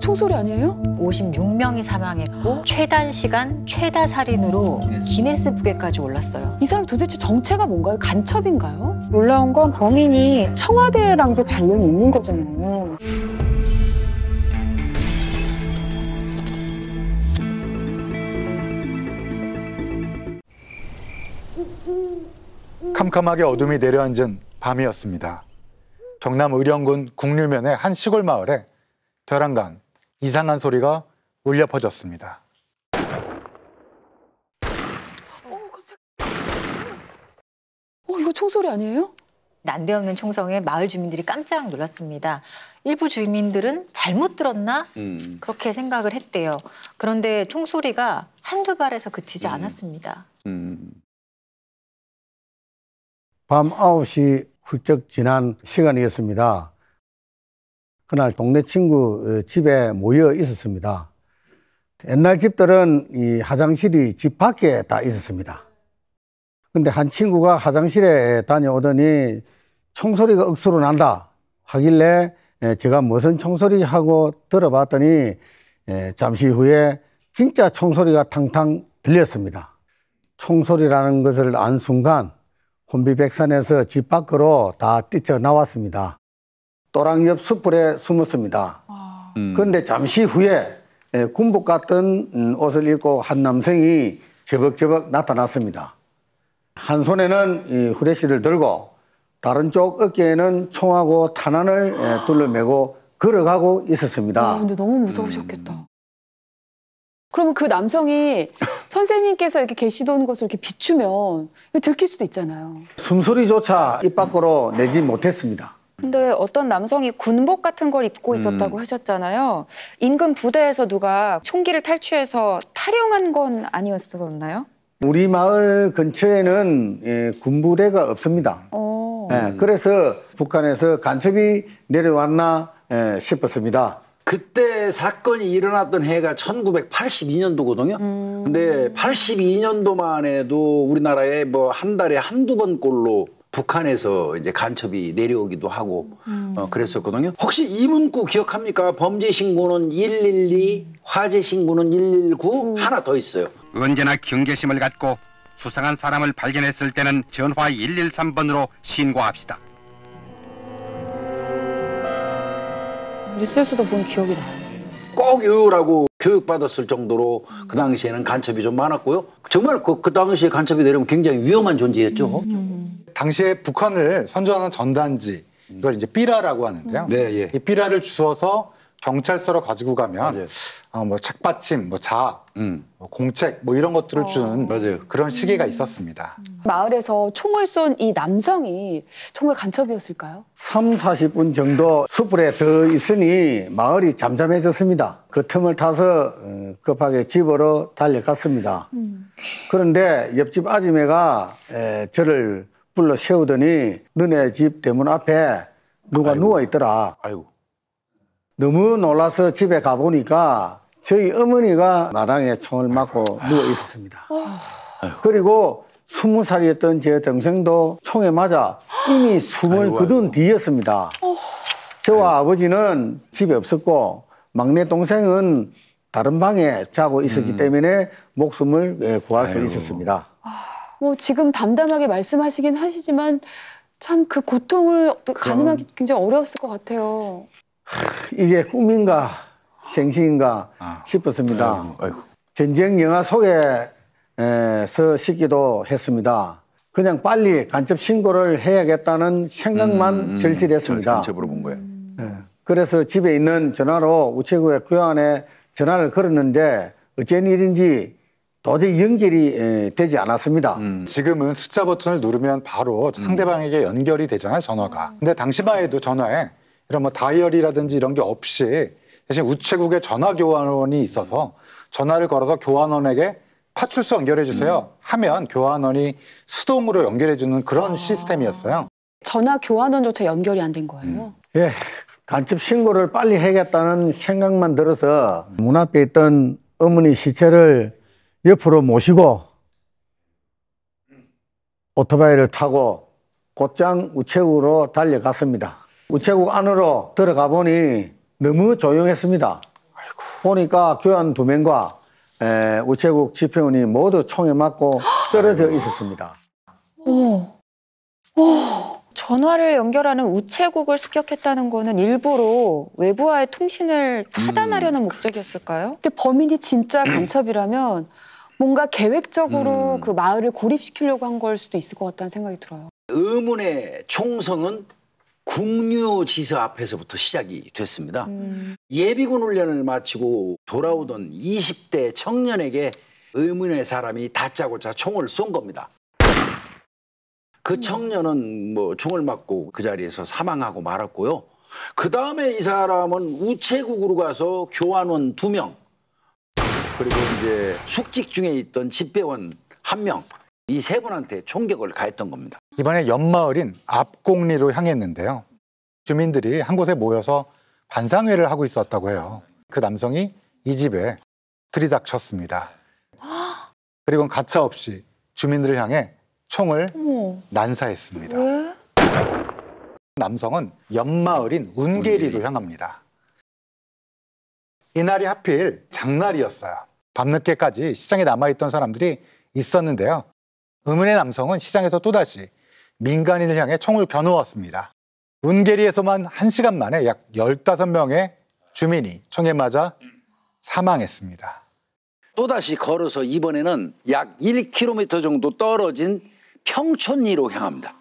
이거 총소리 아니에요? 56명이 사망했고 최단 시간 최다 살인으로 기네스북에까지 올랐어요. 이 사람 도대체 정체가 뭔가요? 간첩인가요? 놀라운 건 범인이 청와대랑도 관련이 있는 거잖아요. 캄캄하게 어둠이 내려앉은 밤이었습니다. 경남 의령군 국류면의 한 시골 마을에 벼랑간 이상한 소리가 울려 퍼졌습니다. 이거 총소리 아니에요? 난데없는 총성에 마을 주민들이 깜짝 놀랐습니다. 일부 주민들은 잘못 들었나? 그렇게 생각을 했대요. 그런데 총소리가 한두 발에서 그치지 않았습니다. 밤 9시 훌쩍 지난 시간이었습니다. 그날 동네 친구 집에 모여 있었습니다. 옛날 집들은 이 화장실이 집 밖에 다 있었습니다. 근데 한 친구가 화장실에 다녀오더니 총소리가 억수로 난다 하길래 제가 무슨 총소리 하고 들어봤더니 잠시 후에 진짜 총소리가 탕탕 들렸습니다. 총소리라는 것을 안 순간 혼비백산에서 집 밖으로 다 뛰쳐나왔습니다. 또랑 옆 숯불에 숨었습니다. 그런데 잠시 후에 군복 같은 옷을 입고 한 남성이 저벅저벅 나타났습니다. 한 손에는 이 후레쉬를 들고 다른 쪽 어깨에는 총하고 탄환을 둘러매고 걸어가고 있었습니다. 근데 너무 무서우셨겠다. 그러면 그 남성이 선생님께서 이렇게 계시던 것을 이렇게 비추면 들킬 수도 있잖아요. 숨소리조차 입 밖으로 내지 못했습니다. 근데 어떤 남성이 군복 같은 걸 입고 있었다고 하셨잖아요. 인근 부대에서 누가 총기를 탈취해서 탈영한 건 아니었었나요? 우리 마을 근처에는 군부대가 없습니다. 그래서 북한에서 간첩이 내려왔나 싶었습니다. 그때 사건이 일어났던 해가 1982년도거든요. 근데 82년도만 해도 우리나라에 뭐 한 달에 한두 번꼴로 북한에서 이제 간첩이 내려오기도 하고 그랬었거든요. 혹시 이 문구 기억합니까? 범죄 신고는 112, 화재 신고는 119, 하나 더 있어요. 언제나 경계심을 갖고 수상한 사람을 발견했을 때는 전화 113번으로 신고합시다. 뉴스에서도 본 기억이 나요. 꼭 외우라고 교육받았을 정도로 그 당시에는 간첩이 좀 많았고요. 정말 그 당시에 간첩이 내려오면 굉장히 위험한 존재였죠. 당시에 북한을 선전하는 전단지, 이걸 이제 삐라라고 하는데요. 네, 예. 이 삐라를 주워서 경찰서로 가지고 가면 뭐 책받침, 뭐 자학, 뭐 공책 뭐 이런 것들을 주는 그런 시기가 있었습니다. 마을에서 총을 쏜 이 남성이 정말 간첩이었을까요? 3, 40분 정도 숯불에 더 있으니 마을이 잠잠해졌습니다. 그 틈을 타서 급하게 집으로 달려갔습니다. 그런데 옆집 아줌매가 저를 불러 세우더니 너네 집 대문 앞에 누가 누워있더라. 너무 놀라서 집에 가보니까 저희 어머니가 마당에 총을 맞고 누워 있었습니다. 그리고 20살이었던 제 동생도 총에 맞아 이미 숨을 거둔 뒤였습니다. 저와 아버지는 집에 없었고 막내 동생은 다른 방에 자고 있었기 때문에 목숨을 구할 수 있었습니다. 뭐 지금 담담하게 말씀하시긴 하시지만 참 그 고통을 가늠하기 굉장히 어려웠을 것 같아요. 이게 꿈인가 생시인가 싶었습니다. 전쟁 영화 속에서 시기도 했습니다. 그냥 빨리 간첩 신고를 해야겠다는 생각만 절실했습니다. 간첩으로 본 거예요. 그래서 집에 있는 전화로 우체국의 교환에 전화를 걸었는데 어쩐 일인지 도저히 연결이 되지 않았습니다. 지금은 숫자 버튼을 누르면 바로 상대방에게 연결이 되잖아요, 전화가. 근데 당시만 해도 전화에 이런 뭐 다이어리라든지 이런 게 없이 대신 우체국에 전화 교환원이 있어서 전화를 걸어서 교환원에게 파출소 연결해 주세요 하면 교환원이 수동으로 연결해 주는 그런 시스템이었어요. 전화 교환원조차 연결이 안 된 거예요? 예, 간첩 신고를 빨리 해야겠다는 생각만 들어서 문 앞에 있던 어머니 시체를 옆으로 모시고 오토바이를 타고 곧장 우체국으로 달려갔습니다. 우체국 안으로 들어가 보니 너무 조용했습니다. 보니까 교환 2명과 우체국 집행원이 모두 총에 맞고 쓰러져 있었습니다. 전화를 연결하는 우체국을 습격했다는 거는 일부러 외부와의 통신을 차단하려는 목적이었을까요? 근데 범인이 진짜 간첩이라면 뭔가 계획적으로 그 마을을 고립시키려고 한 걸 수도 있을 것 같다는 생각이 들어요. 의문의 총성은 국류지서 앞에서부터 시작이 됐습니다. 예비군 훈련을 마치고 돌아오던 20대 청년에게 의문의 사람이 다짜고짜 총을 쏜 겁니다. 그 청년은 뭐 총을 맞고 그 자리에서 사망하고 말았고요. 그 다음에 이 사람은 우체국으로 가서 교환원 2명, 그리고 이제 숙직 중에 있던 집배원 1명, 이 3분한테 총격을 가했던 겁니다. 이번에 옆마을인 앞곡리로 향했는데요. 주민들이 한 곳에 모여서 반상회를 하고 있었다고 해요. 그 남성이 이 집에 들이닥쳤습니다. 그리고 가차없이 주민들을 향해 총을 난사했습니다. 왜? 남성은 옆마을인 운계리로 향합니다. 이날이 하필 장날이었어요. 밤늦게까지 시장에 남아있던 사람들이 있었는데요. 의문의 남성은 시장에서 또다시 민간인을 향해 총을 겨누었습니다. 운계리에서만 1시간 만에 약 15명의 주민이 총에 맞아 사망했습니다. 또다시 걸어서 이번에는 약 1km 정도 떨어진 평촌리로 향합니다.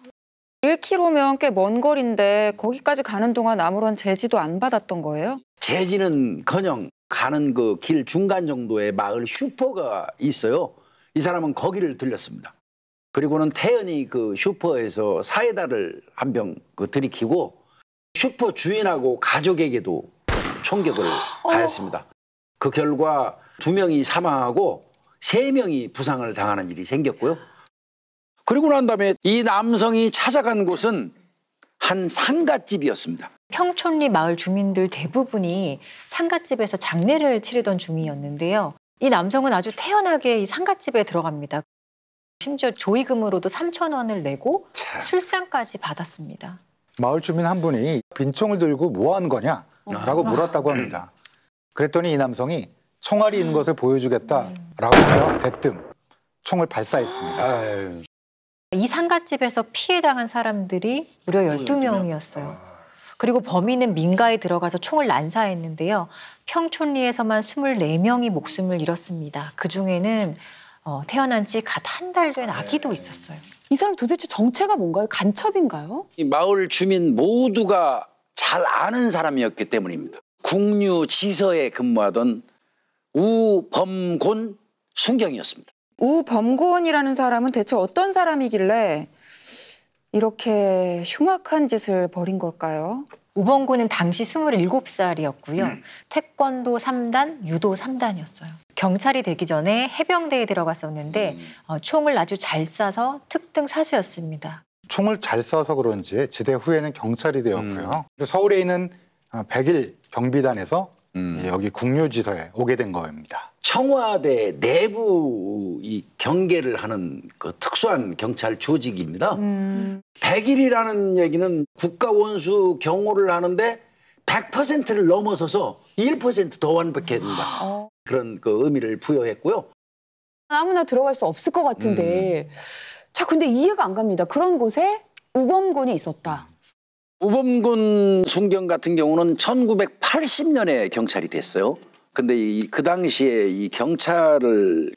1km면 꽤 먼 거리인데 거기까지 가는 동안 아무런 제지도 안 받았던 거예요? 제지는커녕 가는 그 길 중간 정도의 마을 슈퍼가 있어요. 이 사람은 거기를 들렸습니다. 그리고는 태연히 그 슈퍼에서 사이다를 한 병 들이키고 슈퍼 주인하고 가족에게도 총격을 가했습니다. 그 결과 2명이 사망하고 3명이 부상을 당하는 일이 생겼고요. 그리고 난 다음에 이 남성이 찾아간 곳은 한 상갓집이었습니다. 평촌리 마을 주민들 대부분이 상갓집에서 장례를 치르던 중이었는데요. 이 남성은 아주 태연하게 이 상갓집에 들어갑니다. 심지어 조의금으로도 3,000원을 내고 술상까지 받았습니다. 마을 주민 한 분이 빈총을 들고 뭐 하는 거냐? 라고 물었다고 합니다. 그랬더니 이 남성이 총알이 있는 것을 보여주겠다라고 하며 대뜸 총을 발사했습니다. 이 상갓집에서 피해당한 사람들이 무려 12명이었어요. 그리고 범인은 민가에 들어가서 총을 난사했는데요. 평촌리에서만 24명이 목숨을 잃었습니다. 그중에는 태어난 지 갓 한 달 된 아기도 있었어요. 이 사람 도대체 정체가 뭔가요? 간첩인가요? 이 마을 주민 모두가 잘 아는 사람이었기 때문입니다. 국류지서에 근무하던 우범곤 순경이었습니다. 우범곤이라는 사람은 대체 어떤 사람이길래 이렇게 흉악한 짓을 벌인 걸까요? 우범곤은 당시 27살이었고요. 태권도 3단, 유도 3단이었어요. 경찰이 되기 전에 해병대에 들어갔었는데 총을 아주 잘 쏴서 특등 사수였습니다. 총을 잘 쏴서 그런지 지대 후에는 경찰이 되었고요. 서울에 있는 101 경비단에서 여기 국류지서에 오게 된 겁니다. 청와대 내부 이 경계를 하는 그 특수한 경찰 조직입니다. 101이라는 얘기는 국가원수 경호를 하는데 100%를 넘어서서 1% 더 완벽해야 된다. 그런 그 의미를 부여했고요. 아무나 들어갈 수 없을 것 같은데 자, 근데 이해가 안 갑니다. 그런 곳에 우범군이 있었다. 우범군 순경 같은 경우는 1980년에 경찰이 됐어요. 근데 그 당시에 이 경찰을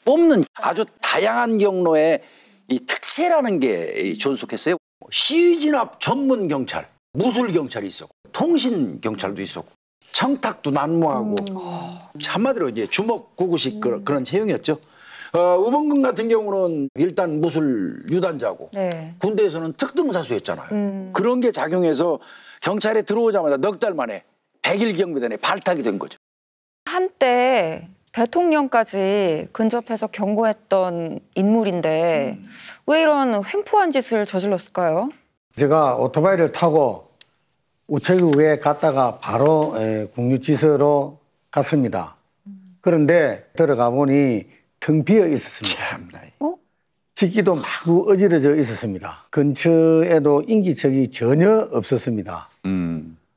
뽑는 아주 다양한 경로에 이 특채라는 게 존속했어요. 시위 진압 전문 경찰, 무술 경찰이 있었고, 통신 경찰도 있었고, 청탁도 난무하고, 한마디로 이제 주먹구구식 그런 채용이었죠. 우범군 같은 경우는 일단 무술 유단자고, 네. 군대에서는 특등사수였잖아요. 그런 게 작용해서 경찰에 들어오자마자 넉 달 만에 101 경비단에 발탁이 된 거죠. 한때 대통령까지 근접해서 경고했던 인물인데 왜 이런 횡포한 짓을 저질렀을까요? 제가 오토바이를 타고 우체국에 갔다가 바로 국류지서로 갔습니다. 그런데 들어가 보니 텅 비어 있었습니다. 참나. 집기도 마구 어지러져 있었습니다. 근처에도 인기척이 전혀 없었습니다.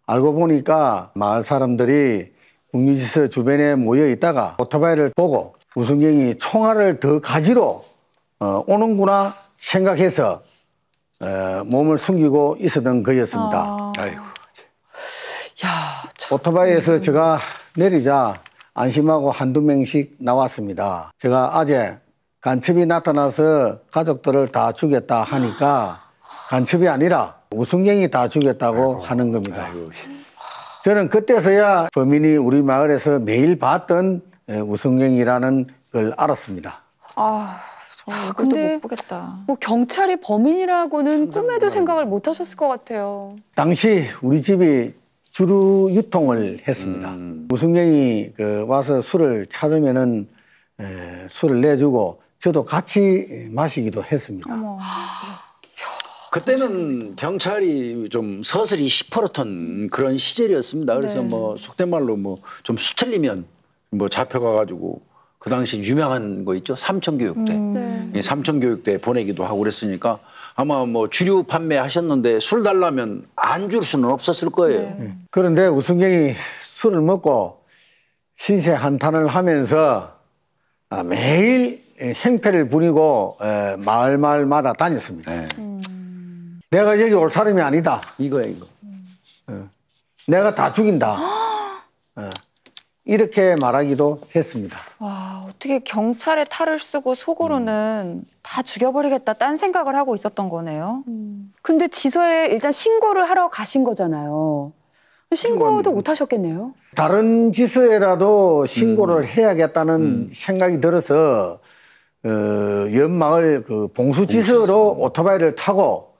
알고 보니까 마을 사람들이 국유지서 주변에 모여 있다가 오토바이를 보고 우승경이 총알을 더 가지러 오는구나 생각해서 몸을 숨기고 있었던 거였습니다. 아이고. 야, 참. 오토바이에서 제가 내리자 안심하고 한두 명씩 나왔습니다. 제가 아재 간첩이 나타나서 가족들을 다 죽였다 하니까 간첩이 아니라 우승경이 다 죽였다고 하는 겁니다. 저는 그때서야 범인이 우리 마을에서 매일 봤던 우승경이라는 걸 알았습니다. 정말 이것도 근데 못 보겠다. 뭐 경찰이 범인이라고는 꿈에도 생각을 못 하셨을 것 같아요. 당시 우리 집이 주류 유통을 했습니다. 우승경이 와서 술을 찾으면은 술을 내주고 저도 같이 마시기도 했습니다. 어머. 그때는 경찰이 좀 서슬이 시퍼렇던 그런 시절이었습니다. 그래서 네. 뭐 속된 말로 뭐 좀 수틀리면 뭐 잡혀가가지고 그 당시 유명한 거 있죠. 삼천교육대. 네. 삼천교육대 보내기도 하고 그랬으니까 아마 뭐 주류 판매하셨는데 술 달라면 안 줄 수는 없었을 거예요. 그런데 우승경이 술을 먹고 신세 한탄을 하면서 매일 행패를 부리고 마을마다 다녔습니다. 네. 내가 여기 올 사람이 아니다. 이거야 이거. 내가 다 죽인다. 이렇게 말하기도 했습니다. 와, 어떻게 경찰의 탈을 쓰고 속으로는 다 죽여버리겠다 딴 생각을 하고 있었던 거네요. 근데 지서에 일단 신고를 하러 가신 거잖아요. 신고도 못 하셨겠네요. 다른 지서에라도 신고를 해야겠다는 생각이 들어서 옆마을 그 봉수지서로 오토바이를 타고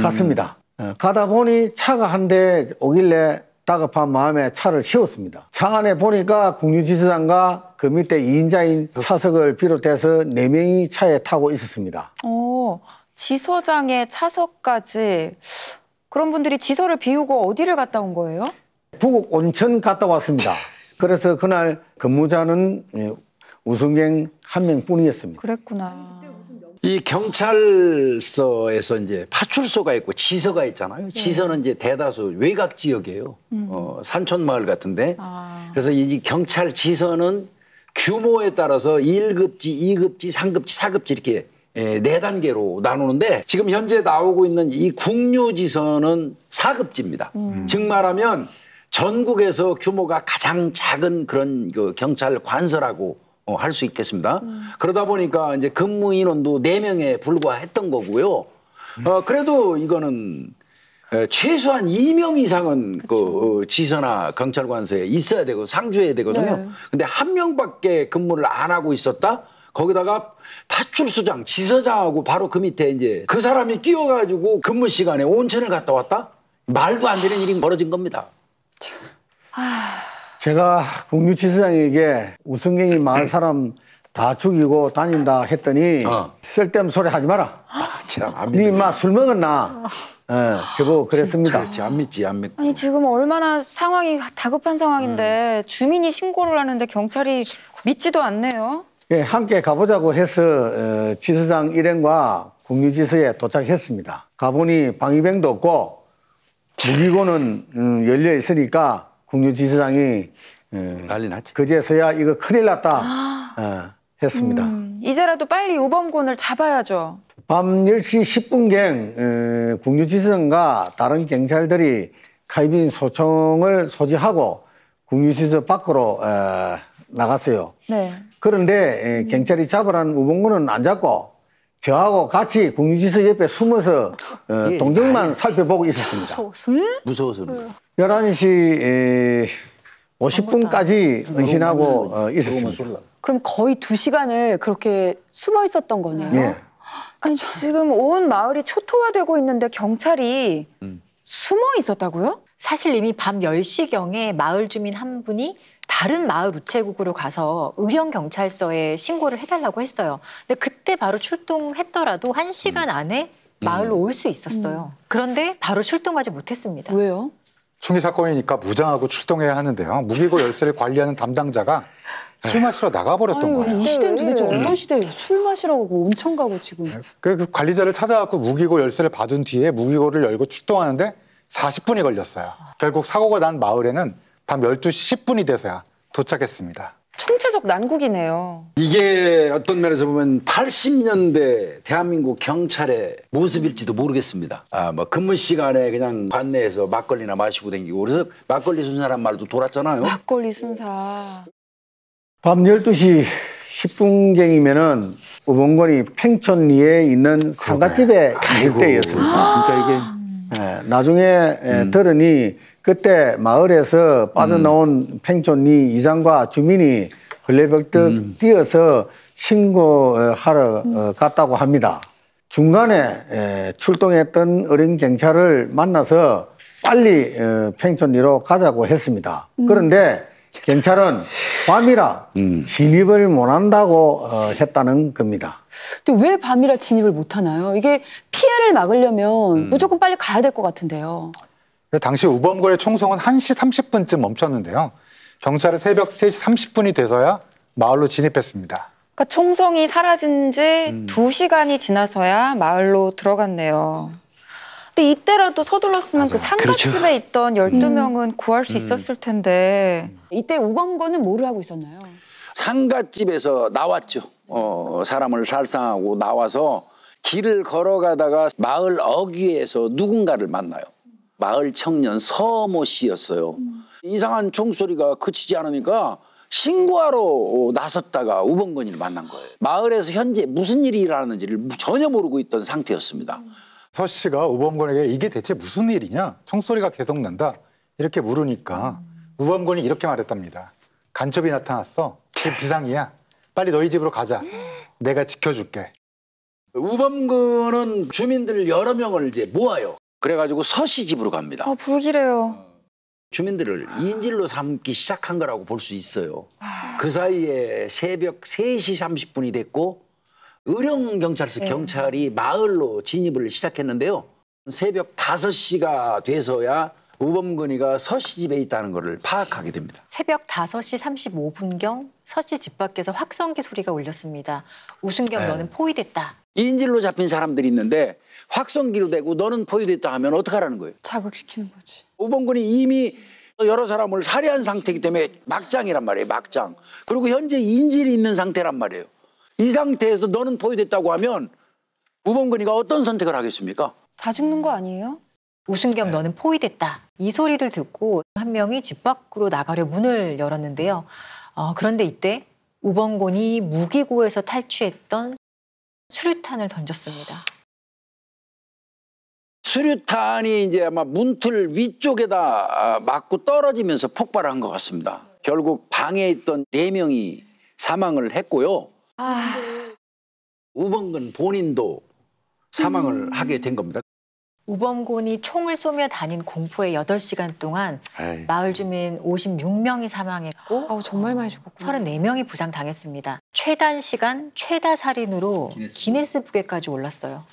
갔습니다. 가다 보니 차가 한 대 오길래 다급한 마음에 차를 세웠습니다. 차 안에 보니까 국유지서장과 그 밑에 2인자인 차석을 비롯해서 4명이 차에 타고 있었습니다. 지서장의 차석까지 그런 분들이 지서를 비우고 어디를 갔다 온 거예요? 부곡 온천 갔다 왔습니다. 그래서 그날 근무자는 우승경 한 명뿐이었습니다. 그랬구나. 이 경찰서에서 이제 파출소가 있고 지서가 있잖아요. 지서는 이제 대다수 외곽 지역이에요. 산촌 마을 같은데. 그래서 이 경찰 지서는 규모에 따라서 1급지, 2급지, 3급지, 4급지 이렇게 4단계로 나누는데 지금 현재 나오고 있는 이 국유지서는 4급지입니다. 즉 말하면 전국에서 규모가 가장 작은 그런 그 경찰 관서라고 할 수 있겠습니다. 그러다 보니까 이제 근무 인원도 4명에 불과했던 거고요. 그래도 이거는 최소한 2명 이상은 그 지서나 경찰관서에 있어야 되고 상주해야 되거든요. 네. 근데 한 명밖에 근무를 안 하고 있었다? 거기다가 파출소장, 지서장하고 바로 그 밑에 이제 그 사람이 끼어가지고 근무 시간에 온천을 갔다 왔다? 말도 안 되는 일이 벌어진 겁니다. 제가 국유지서장에게 우승경이 마을 사람 다 죽이고 다닌다 했더니 쓸데없는 소리 하지 마라. 참, 안 니 믿어. 인마 술 먹었나? 저보고 그랬습니다. 그렇지, 안 믿지, 안 믿고. 아니 지금 얼마나 상황이 다급한 상황인데 주민이 신고를 하는데 경찰이 믿지도 않네요. 예, 함께 가보자고 해서 지서장 일행과 국유지서에 도착했습니다. 가보니 방위병도 없고 무기고는 열려 있으니까 국유지서장이 난리 났지. 그제서야 이거 큰일 났다 했습니다. 이제라도 빨리 우범군을 잡아야죠. 밤 10시 10분경 국유지서장과 다른 경찰들이 카이빈 소총을 소지하고 국유지서 밖으로 나갔어요. 네. 그런데 경찰이 잡으라는 우범군은 안 잡고 저하고 같이 국유지서 옆에 숨어서 동정만 살펴보고 있었습니다. 무서워서. 11시 50분까지 은신하고 있었습니다. 그럼 거의 2시간을 그렇게 숨어 있었던 거네요. 예. 아니 지금 온 마을이 초토화되고 있는데 경찰이 숨어 있었다고요? 사실 이미 밤 10시경에 마을 주민 한 분이 다른 마을 우체국으로 가서 의령경찰서에 신고를 해달라고 했어요. 근데 그때 바로 출동했더라도 1시간 안에 마을로 올 수 있었어요. 그런데 바로 출동하지 못했습니다. 왜요? 총기 사건이니까 무장하고 출동해야 하는데요. 무기고 열쇠를 관리하는 담당자가 술 마시러 나가버렸던 거예요. 이 시대는 도대체 어떤 시대예요? 술 마시러 가고 온천 가고 지금. 그 관리자를 찾아갖고 무기고 열쇠를 받은 뒤에 무기고를 열고 출동하는데 40분이 걸렸어요. 결국 사고가 난 마을에는 밤 12시 10분이 돼서야 도착했습니다. 총체적 난국이네요. 이게 어떤 면에서 보면 80년대 대한민국 경찰의 모습일지도 모르겠습니다. 뭐 근무 시간에 그냥 관내에서 막걸리나 마시고 다니고 그래서 막걸리 순사란 말도 돌았잖아요. 막걸리 순사. 밤 12시 10분경이면은 우범권이 팽촌리에 있는 상가집에 있을 때였습니다. 진짜 이게 나중에 들으니 그때 마을에서 빠져나온 팽촌리 이장과 주민이 헐레벌떡 뛰어서 신고하러 갔다고 합니다. 중간에 출동했던 어린 경찰을 만나서 빨리 팽촌리로 가자고 했습니다. 그런데 경찰은 밤이라 진입을 못한다고 했다는 겁니다. 근데 왜 밤이라 진입을 못하나요? 이게 피해를 막으려면 무조건 빨리 가야 될 것 같은데요. 당시 우범군의 총성은 1시 30분쯤 멈췄는데요. 경찰은 새벽 3시 30분이 돼서야 마을로 진입했습니다. 그러니까 총성이 사라진 지 2시간이 지나서야 마을로 들어갔네요. 근데 이때라도 서둘렀으면 그 상가집에 그렇죠. 있던 12명은 구할 수 있었을 텐데. 이때 우범건은 뭐를 하고 있었나요? 상가집에서 나왔죠. 사람을 살상하고 나와서 길을 걸어가다가 마을 어귀에서 누군가를 만나요. 마을 청년 서모 씨였어요. 이상한 총소리가 그치지 않으니까 신고하러 나섰다가 우범건이를 만난 거예요. 마을에서 현재 무슨 일이 일어나는지를 전혀 모르고 있던 상태였습니다. 서 씨가 우범건에게 이게 대체 무슨 일이냐? 총소리가 계속 난다. 이렇게 물으니까 우범건이 이렇게 말했답니다. 간첩이 나타났어. 집 비상이야. 빨리 너희 집으로 가자. 내가 지켜줄게. 우범근은 주민들 여러 명을 이제 모아요. 그래가지고 서 씨 집으로 갑니다. 불길해요. 주민들을 인질로 삼기 시작한 거라고 볼 수 있어요. 그 사이에 새벽 3시 30분이 됐고 의령경찰서 경찰이 마을로 진입을 시작했는데요. 새벽 5시가 돼서야 우범근이가 서 씨 집에 있다는 것을 파악하게 됩니다. 새벽 5시 35분경 서 씨 집 밖에서 확성기 소리가 울렸습니다. 우순경 너는 포위됐다. 인질로 잡힌 사람들이 있는데 확성기로 되고 너는 포위됐다 하면 어떡하라는 거예요? 자극시키는 거지. 우범근이 이미 여러 사람을 살해한 상태이기 때문에 막장이란 말이에요. 막장. 그리고 현재 인질이 있는 상태란 말이에요. 이 상태에서 너는 포위됐다고 하면 우범근이가 어떤 선택을 하겠습니까? 다 죽는 거 아니에요? 우순경 너는 포위됐다. 이 소리를 듣고 한 명이 집 밖으로 나가려 문을 열었는데요. 그런데 이때 우범곤이 무기고에서 탈취했던 수류탄을 던졌습니다. 수류탄이 이제 아마 문틀 위쪽에다 맞고 떨어지면서 폭발한 것 같습니다. 결국 방에 있던 4명이 사망을 했고요. 우범근 본인도 사망을 하게 된 겁니다. 우범곤이 총을 쏘며 다닌 공포의 8시간 동안 마을 주민 56명이 사망했고 정말 많이 죽었구나. 34명이 부상당했습니다. 최단 시간 최다 살인으로 기네스북에까지 올랐어요.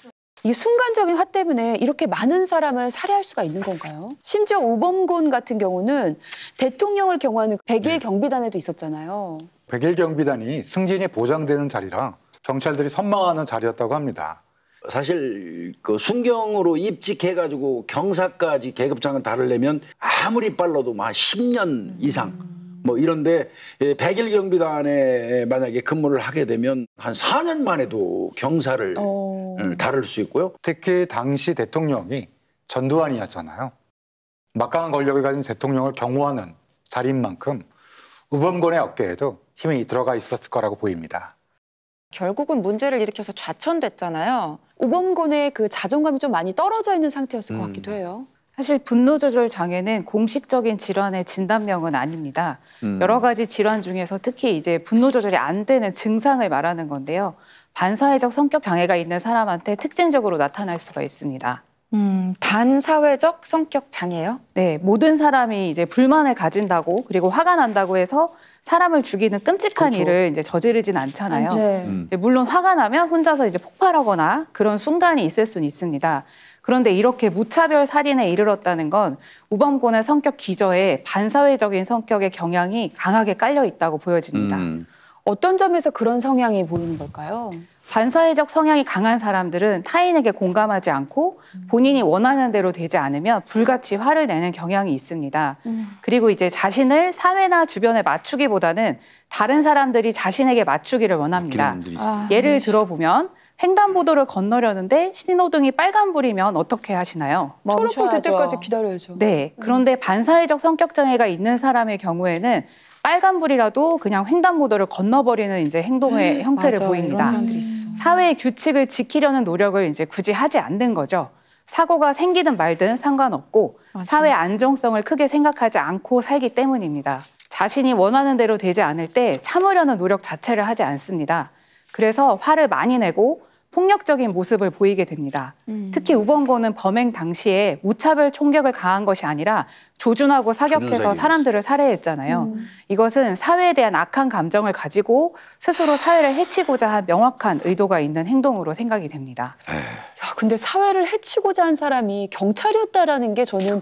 이 순간적인 화 때문에 이렇게 많은 사람을 살해할 수가 있는 건가요? 심지어 우범곤 같은 경우는 대통령을 경호하는 100일 경비단에도 있었잖아요. 100일 경비단이 승진이 보장되는 자리라 경찰들이 선망하는 자리였다고 합니다. 사실 그 순경으로 입직해가지고 경사까지 계급장을 다르려면 아무리 빨라도 막 10년 이상 뭐 이런데 100일 경비단에 만약에 근무를 하게 되면 한 4년 만에도 경사를 다룰 수 있고요. 특히 당시 대통령이 전두환이었잖아요. 막강한 권력을 가진 대통령을 경호하는 자리인 만큼 우범곤의 어깨에도 힘이 들어가 있었을 거라고 보입니다. 결국은 문제를 일으켜서 좌천됐잖아요. 우범곤의 그 자존감이 좀 많이 떨어져 있는 상태였을 것 같기도 해요. 사실 분노 조절 장애는 공식적인 질환의 진단명은 아닙니다. 여러 가지 질환 중에서 특히 이제 분노 조절이 안 되는 증상을 말하는 건데요. 반사회적 성격 장애가 있는 사람한테 특징적으로 나타날 수가 있습니다. 반사회적 성격 장애요? 네, 모든 사람이 이제 불만을 가진다고 그리고 화가 난다고 해서 사람을 죽이는 끔찍한 일을 이제 저지르진 않잖아요. 물론 화가 나면 혼자서 이제 폭발하거나 그런 순간이 있을 수는 있습니다. 그런데 이렇게 무차별 살인에 이르렀다는 건 우범곤의 성격 기저에 반사회적인 성격의 경향이 강하게 깔려 있다고 보여집니다. 어떤 점에서 그런 성향이 보이는 걸까요? 반사회적 성향이 강한 사람들은 타인에게 공감하지 않고 본인이 원하는 대로 되지 않으면 불같이 화를 내는 경향이 있습니다. 그리고 이제 자신을 사회나 주변에 맞추기보다는 다른 사람들이 자신에게 맞추기를 원합니다. 예를 들어보면 횡단보도를 건너려는데 신호등이 빨간불이면 어떻게 하시나요? 초록불 될 때까지 기다려야죠. 네. 그런데 반사회적 성격 장애가 있는 사람의 경우에는 빨간불이라도 그냥 횡단보도를 건너버리는 이제 행동의 형태를 맞아, 보입니다. 이런 사람들이 있어. 사회의 규칙을 지키려는 노력을 이제 굳이 하지 않는 거죠. 사고가 생기든 말든 상관없고 사회 안정성을 크게 생각하지 않고 살기 때문입니다. 자신이 원하는 대로 되지 않을 때 참으려는 노력 자체를 하지 않습니다. 그래서 화를 많이 내고 폭력적인 모습을 보이게 됩니다. 특히 우범고는 범행 당시에 무차별 총격을 가한 것이 아니라 조준하고 사격해서 사람들을 살해했잖아요. 이것은 사회에 대한 악한 감정을 가지고 스스로 사회를 해치고자 한 명확한 의도가 있는 행동으로 생각이 됩니다. 야, 근데 사회를 해치고자 한 사람이 경찰이었다라는 게 저는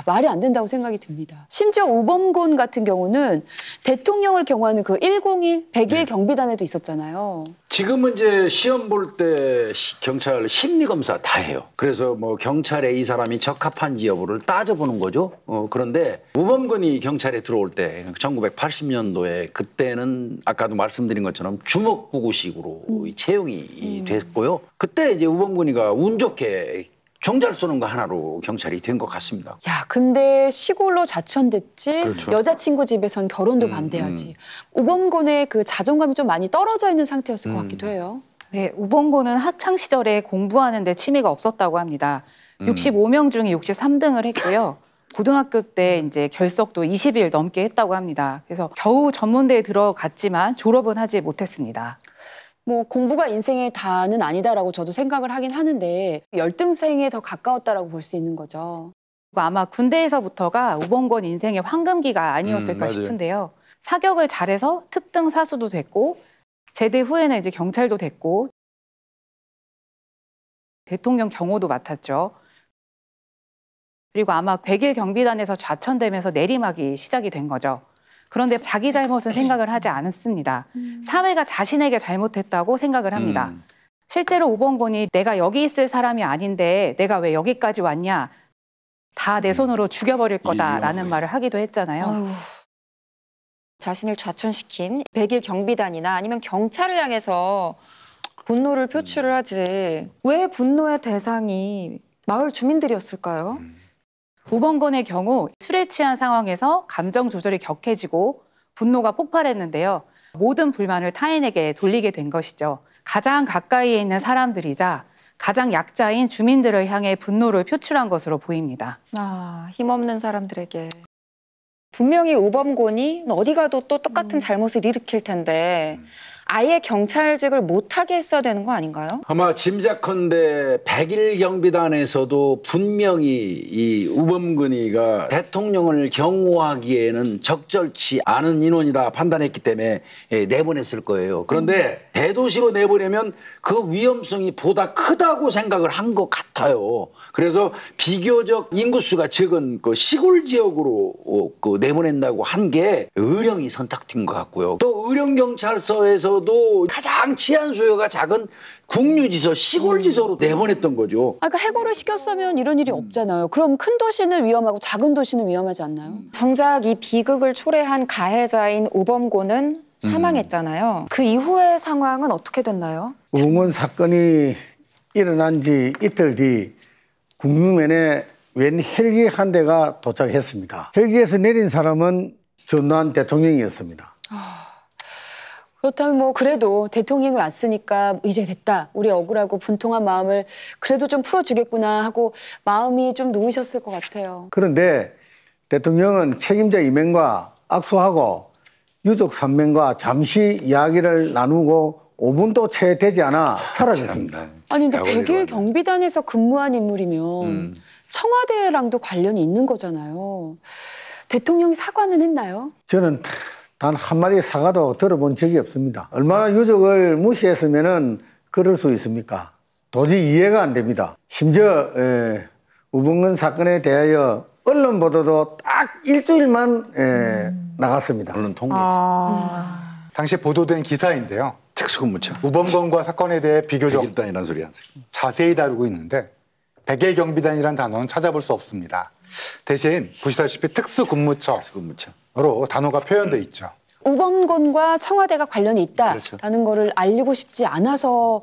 말이 안 된다고 생각이 듭니다. 심지어 우범곤 같은 경우는 대통령을 경호하는 그 101, 101 경비단에도 있었잖아요. 지금은 이제 시험 볼 때 경찰 심리 검사 다 해요. 그래서 뭐 경찰에 이 사람이 적합한지 여부를 따져보는 거죠. 그런데 우범근이 경찰에 들어올 때 1980년도에 그때는 아까도 말씀드린 것처럼 주먹구구식으로 채용이 됐고요. 그때 이제 우범근이가 운 좋게 종잘 쏘는 거 하나로 경찰이 된 것 같습니다. 야, 근데 시골로 자천됐지 그렇죠. 여자친구 집에선 결혼도 반대하지. 우범곤의 그 자존감이 좀 많이 떨어져 있는 상태였을 것 같기도 해요. 네, 우범고는 학창 시절에 공부하는 데 취미가 없었다고 합니다. 65명 중에 63등을 했고요. 고등학교 때 이제 결석도 20일 넘게 했다고 합니다. 그래서 겨우 전문대에 들어갔지만 졸업은 하지 못했습니다. 뭐 공부가 인생의 다는 아니다라고 저도 생각을 하긴 하는데 열등생에 더 가까웠다라고 볼 수 있는 거죠. 아마 군대에서부터가 우범권 인생의 황금기가 아니었을까 싶은데요. 사격을 잘해서 특등 사수도 됐고 제대 후에는 이제 경찰도 됐고 대통령 경호도 맡았죠. 그리고 아마 101 경비단에서 좌천되면서 내리막이 시작이 된 거죠. 그런데 자기 잘못은 생각을 하지 않았습니다. 사회가 자신에게 잘못했다고 생각을 합니다. 실제로 우범곤이 내가 여기 있을 사람이 아닌데 내가 왜 여기까지 왔냐. 다 내 손으로 죽여버릴 거다라는 말을 하기도 했잖아요. 아유. 자신을 좌천시킨 101 경비단이나 아니면 경찰을 향해서 분노를 표출을 하지. 왜 분노의 대상이 마을 주민들이었을까요? 우범곤의 경우 술에 취한 상황에서 감정 조절이 격해지고 분노가 폭발했는데요. 모든 불만을 타인에게 돌리게 된 것이죠. 가장 가까이에 있는 사람들이자 가장 약자인 주민들을 향해 분노를 표출한 것으로 보입니다. 아, 힘없는 사람들에게. 분명히 우범곤이 어디 가도 또 똑같은 잘못을 일으킬 텐데 아예 경찰직을 못하게 했어야 되는 거 아닌가요? 아마 짐작컨대 101 경비단에서도 분명히 이 우범근이가 대통령을 경호하기에는 적절치 않은 인원이다 판단했기 때문에 내보냈을 거예요. 그런데 대도시로 내보내면 그 위험성이 보다 크다고 생각을 한 것 같아요. 그래서 비교적 인구수가 적은 그 시골 지역으로 내보낸다고 한 게 의령이 선택된 것 같고요. 또 의령경찰서에서도 가장 치안 수요가 작은 국유지서, 시골지서로 내보냈던 거죠. 아까 해고를 시켰으면 이런 일이 없잖아요. 그럼 큰 도시는 위험하고 작은 도시는 위험하지 않나요? 정작 이 비극을 초래한 가해자인 우범곤은 사망했잖아요. 그 이후의 상황은 어떻게 됐나요? 우범곤 사건이 일어난 지 이틀 뒤 국무면에 웬 헬기 한 대가 도착했습니다. 헬기에서 내린 사람은 전두환 대통령이었습니다. 그렇다면 뭐 그래도 대통령이 왔으니까 이제 됐다. 우리 억울하고 분통한 마음을 그래도 좀 풀어주겠구나 하고 마음이 좀 놓이셨을 것 같아요. 그런데 대통령은 책임자 2명과 악수하고 유족 3명과 잠시 이야기를 나누고 5분도 채 되지 않아 사라졌습니다. 아니 근데 101 경비단에서 근무한 인물이면 청와대랑도 관련이 있는 거잖아요. 대통령이 사과는 했나요? 저는 단 한마디 사과도 들어본 적이 없습니다. 얼마나 유족을 무시했으면 그럴 수 있습니까? 도저히 이해가 안 됩니다. 심지어 우범근 사건에 대하여 언론 보도도 딱 일주일만 나갔습니다. 언론 통계. 당시 보도된 기사인데요. 특수근무청. 우범건과 사건에 대해 비교적 백일단이라는 소리 안 자세히 다루고 있는데 백일경비단이라는 단어는 찾아볼 수 없습니다. 대신 보시다시피 특수근무처로 단어가 표현돼 있죠. 우범건과 청와대가 관련이 있다라는 그렇죠. 거를 알리고 싶지 않아서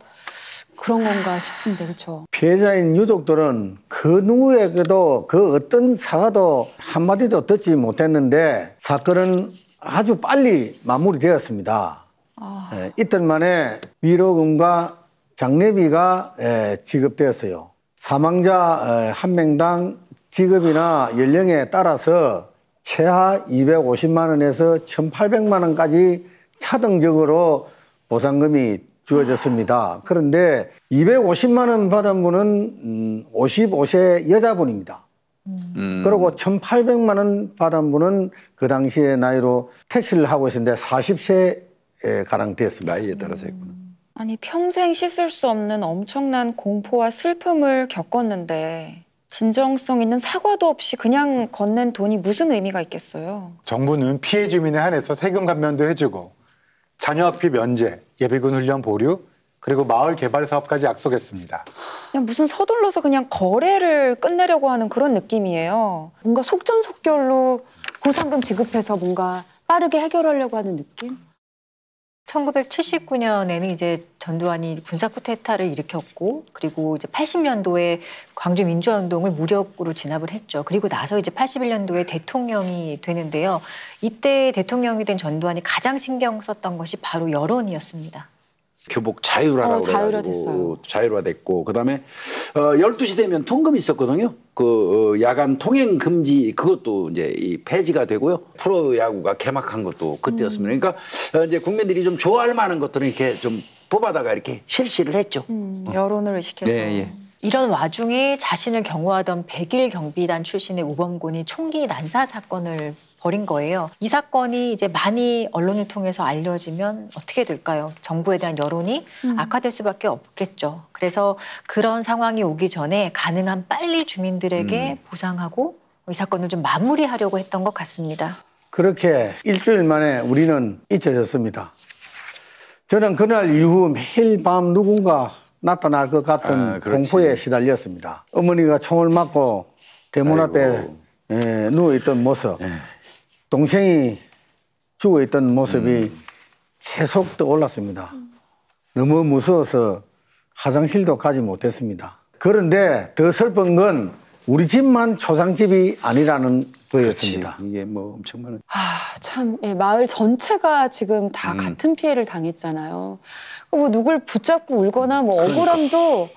그런 건가 싶은데 그렇죠. 피해자인 유족들은 그 누구에게도 그 어떤 사과도 한마디도 듣지 못했는데 사건은 아주 빨리 마무리되었습니다. 이틀 만에 위로금과 장례비가 지급되었어요. 사망자 한 명당 직업이나 연령에 따라서 최하 250만 원에서 1,800만 원까지 차등적으로 보상금이 주어졌습니다. 그런데 250만 원 받은 분은 55세 여자분입니다. 그리고 1,800만 원 받은 분은 그 당시의 나이로 택시를 하고 있었는데 40세 가량 됐습니다. 나이에 따라서 했구나. 아니 평생 씻을 수 없는 엄청난 공포와 슬픔을 겪었는데 진정성 있는 사과도 없이 그냥 건넨 돈이 무슨 의미가 있겠어요. 정부는 피해 주민에 한해서 세금 감면도 해주고 자녀 학비 면제, 예비군 훈련 보류, 그리고 마을 개발 사업까지 약속했습니다. 그냥 무슨 서둘러서 그냥 거래를 끝내려고 하는 그런 느낌이에요. 뭔가 속전속결로 보상금 지급해서 뭔가 빠르게 해결하려고 하는 느낌? 1979년에는 이제 전두환이 군사 쿠데타를 일으켰고 그리고 이제 80년도에 광주 민주화운동을 무력으로 진압을 했죠. 그리고 나서 이제 81년도에 대통령이 되는데요. 이때 대통령이 된 전두환이 가장 신경 썼던 것이 바로 여론이었습니다. 교복 자율화라고 자율화됐어요. 자율화됐고 그다음에 12시 되면 통금이 있었거든요. 그 야간 통행 금지 그것도 이제 이 폐지가 되고요. 프로야구가 개막한 것도 그때였습니다. 그러니까 이제 국민들이 좀 좋아할 만한 것들은 이렇게 좀 뽑아다가 이렇게 실시를 했죠. 여론을 의식해서. 네. 이런 와중에 자신을 경호하던 백일경비단 출신의 우범곤이 총기 난사 사건을 벌인 거예요. 이 사건이 이제 많이 언론을 통해서 알려지면 어떻게 될까요? 정부에 대한 여론이 악화될 수밖에 없겠죠. 그래서 그런 상황이 오기 전에 가능한 빨리 주민들에게 보상하고 이 사건을 좀 마무리하려고 했던 것 같습니다. 그렇게 일주일 만에 우리는 잊혀졌습니다. 저는 그날 이후 매일 밤 누군가 나타날 것 같은 공포에 시달렸습니다. 어머니가 총을 맞고 대문 앞에 누워있던 모습, 동생이 죽어있던 모습이 계속 떠올랐습니다. 너무 무서워서 화장실도 가지 못했습니다. 그런데 더 슬픈 건 우리 집만 초상집이 아니라는 거였습니다. 이게 뭐 엄청 많은. 참 마을 전체가 지금 다 같은 피해를 당했잖아요. 뭐 누굴 붙잡고 울거나 뭐 억울함도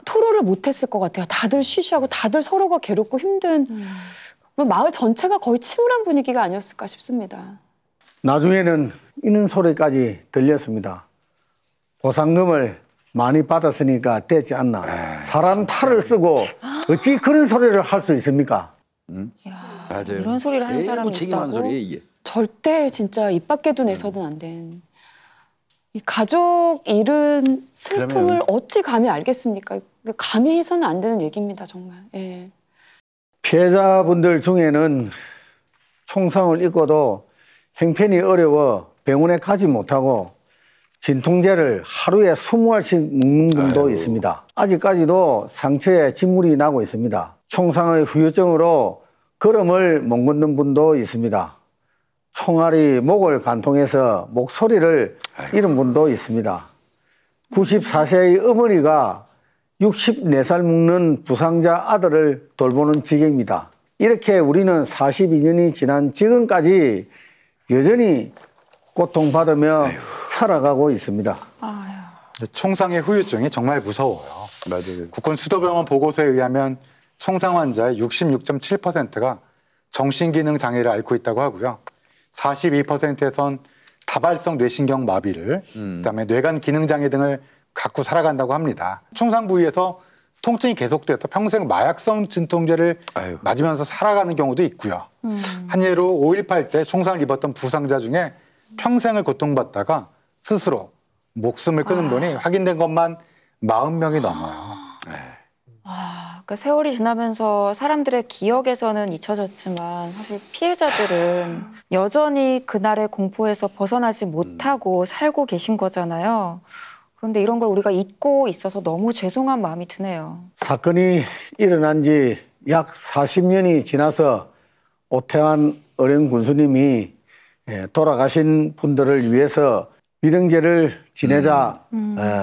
토로를 못했을 것 같아요. 다들 쉬쉬하고 다들 서로가 괴롭고 힘든 마을 전체가 거의 침울한 분위기가 아니었을까 싶습니다. 나중에는 이런 소리까지 들렸습니다. 보상금을 많이 받았으니까 되지 않나. 사람 탈을 쓰고 어찌 그런 소리를 할 수 있습니까? 맞아요. 이런 소리를 하는 사람이 무책임한 있다고? 소리예요, 이게. 절대 진짜 입 밖에도 내서는 안 된. 이 가족 잃은 슬픔을 그러면... 어찌 감히 알겠습니까? 감히 해서는 안 되는 얘기입니다, 정말. 예. 피해자분들 중에는 총상을 입고도 형편이 어려워 병원에 가지 못하고 진통제를 하루에 20알씩 먹는 분도 있습니다. 아직까지도 상처에 진물이 나고 있습니다. 총상의 후유증으로 걸음을 못 걷는 분도 있습니다. 총알이 목을 관통해서 목소리를 잃은 분도 있습니다. 94세의 어머니가 64살 먹는 부상자 아들을 돌보는 지경입니다. 이렇게 우리는 42년이 지난 지금까지 여전히 고통받으며 살아가고 있습니다. 총상의 후유증이 정말 무서워요. 맞아요. 국군수도병원 보고서에 의하면 총상 환자의 66.7%가 정신기능 장애를 앓고 있다고 하고요. 42%에선 다발성 뇌신경 마비를, 그다음에 뇌간 기능 장애 등을 갖고 살아간다고 합니다. 총상 부위에서 통증이 계속돼서 평생 마약성 진통제를 맞으면서 살아가는 경우도 있고요. 한 예로 5.18 때 총상을 입었던 부상자 중에 평생을 고통받다가 스스로 목숨을 끊은 분이 확인된 것만 40명이 넘어요. 그러니까 세월이 지나면서 사람들의 기억에서는 잊혀졌지만 사실 피해자들은 여전히 그날의 공포에서 벗어나지 못하고 살고 계신 거잖아요. 그런데 이런 걸 우리가 잊고 있어서 너무 죄송한 마음이 드네요. 사건이 일어난 지 약 40년이 지나서 오태환 어린 군수님이 돌아가신 분들을 위해서 위령제를 지내자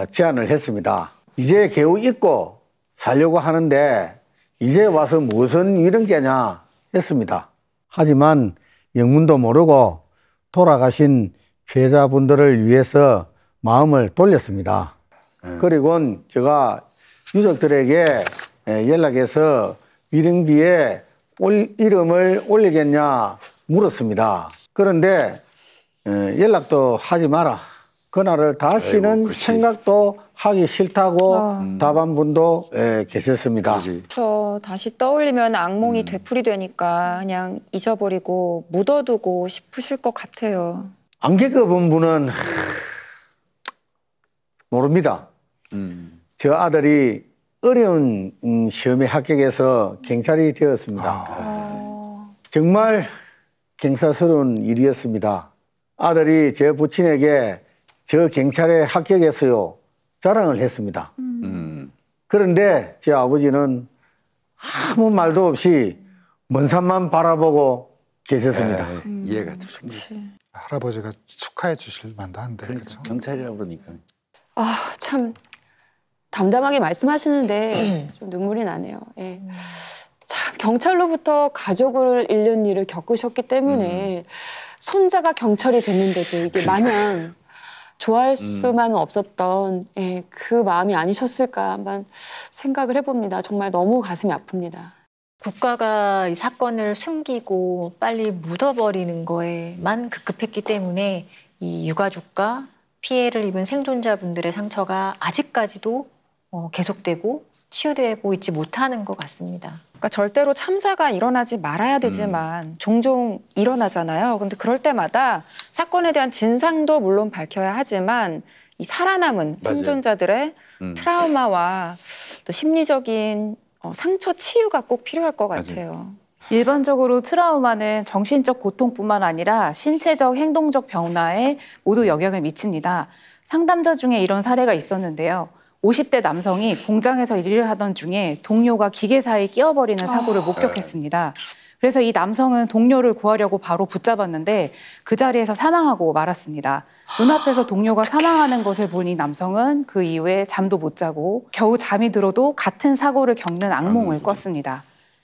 제안을 했습니다. 이제 겨우 잊고 살려고 하는데 이제 와서 무슨 위령제냐 했습니다. 하지만 영문도 모르고 돌아가신 피해자분들을 위해서 마음을 돌렸습니다. 그리고 제가 유족들에게 연락해서 위령비에 이름을 올리겠냐 물었습니다. 그런데 연락도 하지 마라. 그날을 다시는 생각도 하기 싫다고 답한 분도 계셨습니다. 저 다시 떠올리면 악몽이 되풀이되니까 그냥 잊어버리고 묻어두고 싶으실 것 같아요. 안 겪어본 분은 모릅니다. 저 아들이 어려운 시험에 합격해서 경찰이 되었습니다. 정말 경사스러운 일이었습니다. 아들이 제 부친에게 저 경찰에 합격했어요 자랑을 했습니다. 그런데 제 아버지는 아무 말도 없이 먼 산만 바라보고 계셨습니다. 이해가 됩니다. 할아버지가 축하해 주실 만도 한데. 그러니까, 그렇죠? 경찰이라고 그러니까. 아, 참 담담하게 말씀하시는데 좀 눈물이 나네요. 예. 참 경찰로부터 가족을 잃는 일을 겪으셨기 때문에 손자가 경찰이 됐는데도 이게 마냥 좋아할 수만은 없었던 그 마음이 아니셨을까 한번 생각을 해봅니다. 정말 너무 가슴이 아픕니다. 국가가 이 사건을 숨기고 빨리 묻어버리는 거에만 급급했기 때문에 이 유가족과 피해를 입은 생존자분들의 상처가 아직까지도 계속되고 치유되고 있지 못하는 것 같습니다. 그러니까 절대로 참사가 일어나지 말아야 되지만 종종 일어나잖아요. 근데 그럴 때마다 사건에 대한 진상도 물론 밝혀야 하지만 이 살아남은 생존자들의 트라우마와 또 심리적인 상처 치유가 꼭 필요할 것 같아요. 일반적으로 트라우마는 정신적 고통뿐만 아니라 신체적, 행동적 변화에 모두 영향을 미칩니다. 상담자 중에 이런 사례가 있었는데요. 50대 남성이 공장에서 일을 하던 중에 동료가 기계사에 끼어버리는 사고를 목격했습니다. 그래서 이 남성은 동료를 구하려고 바로 붙잡았는데 그 자리에서 사망하고 말았습니다. 눈앞에서 동료가 사망하는 것을 본 이 남성은 그 이후에 잠도 못 자고 겨우 잠이 들어도 같은 사고를 겪는 악몽을 꿨습니다.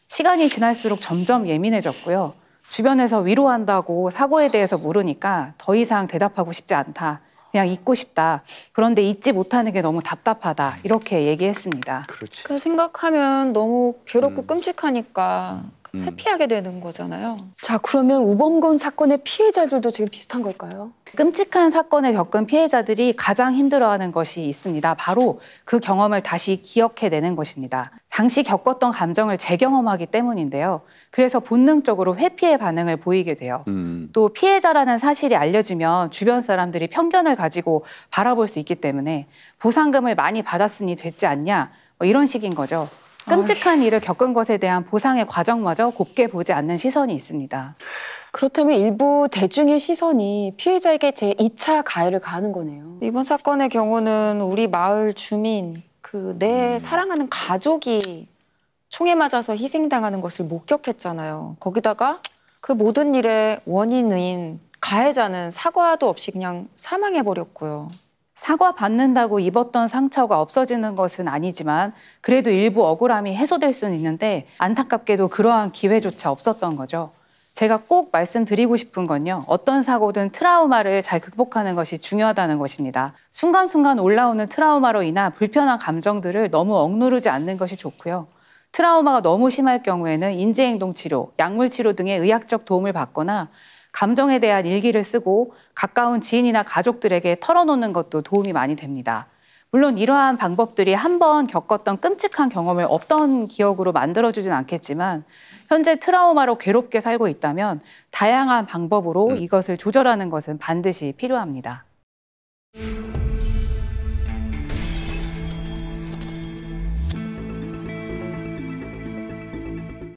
시간이 지날수록 점점 예민해졌고요. 주변에서 위로한다고 사고에 대해서 물으니까 더 이상 대답하고 싶지 않다. 그냥 잊고 싶다. 그런데 잊지 못하는 게 너무 답답하다. 이렇게 얘기했습니다. 그렇지. 그 생각하면 너무 괴롭고 끔찍하니까 회피하게 되는 거잖아요. 자, 그러면 우범건 사건의 피해자들도 지금 비슷한 걸까요? 끔찍한 사건을 겪은 피해자들이 가장 힘들어하는 것이 있습니다. 바로 그 경험을 다시 기억해내는 것입니다. 당시 겪었던 감정을 재경험하기 때문인데요. 그래서 본능적으로 회피의 반응을 보이게 돼요. 또 피해자라는 사실이 알려지면 주변 사람들이 편견을 가지고 바라볼 수 있기 때문에 보상금을 많이 받았으니 됐지 않냐 이런 식인 거죠. 끔찍한 일을 겪은 것에 대한 보상의 과정마저 곱게 보지 않는 시선이 있습니다. 그렇다면 일부 대중의 시선이 피해자에게 제2차 가해를 가하는 거네요. 이번 사건의 경우는 우리 마을 주민, 내 사랑하는 가족이 총에 맞아서 희생당하는 것을 목격했잖아요. 거기다가 그 모든 일의 원인인 가해자는 사과도 없이 그냥 사망해버렸고요. 사과 받는다고 입었던 상처가 없어지는 것은 아니지만 그래도 일부 억울함이 해소될 수는 있는데 안타깝게도 그러한 기회조차 없었던 거죠. 제가 꼭 말씀드리고 싶은 건요. 어떤 사고든 트라우마를 잘 극복하는 것이 중요하다는 것입니다. 순간순간 올라오는 트라우마로 인한 불편한 감정들을 너무 억누르지 않는 것이 좋고요. 트라우마가 너무 심할 경우에는 인지행동치료, 약물치료 등의 의학적 도움을 받거나 감정에 대한 일기를 쓰고 가까운 지인이나 가족들에게 털어놓는 것도 도움이 많이 됩니다. 물론 이러한 방법들이 한번 겪었던 끔찍한 경험을 없던 기억으로 만들어주진 않겠지만 현재 트라우마로 괴롭게 살고 있다면 다양한 방법으로 이것을 조절하는 것은 반드시 필요합니다.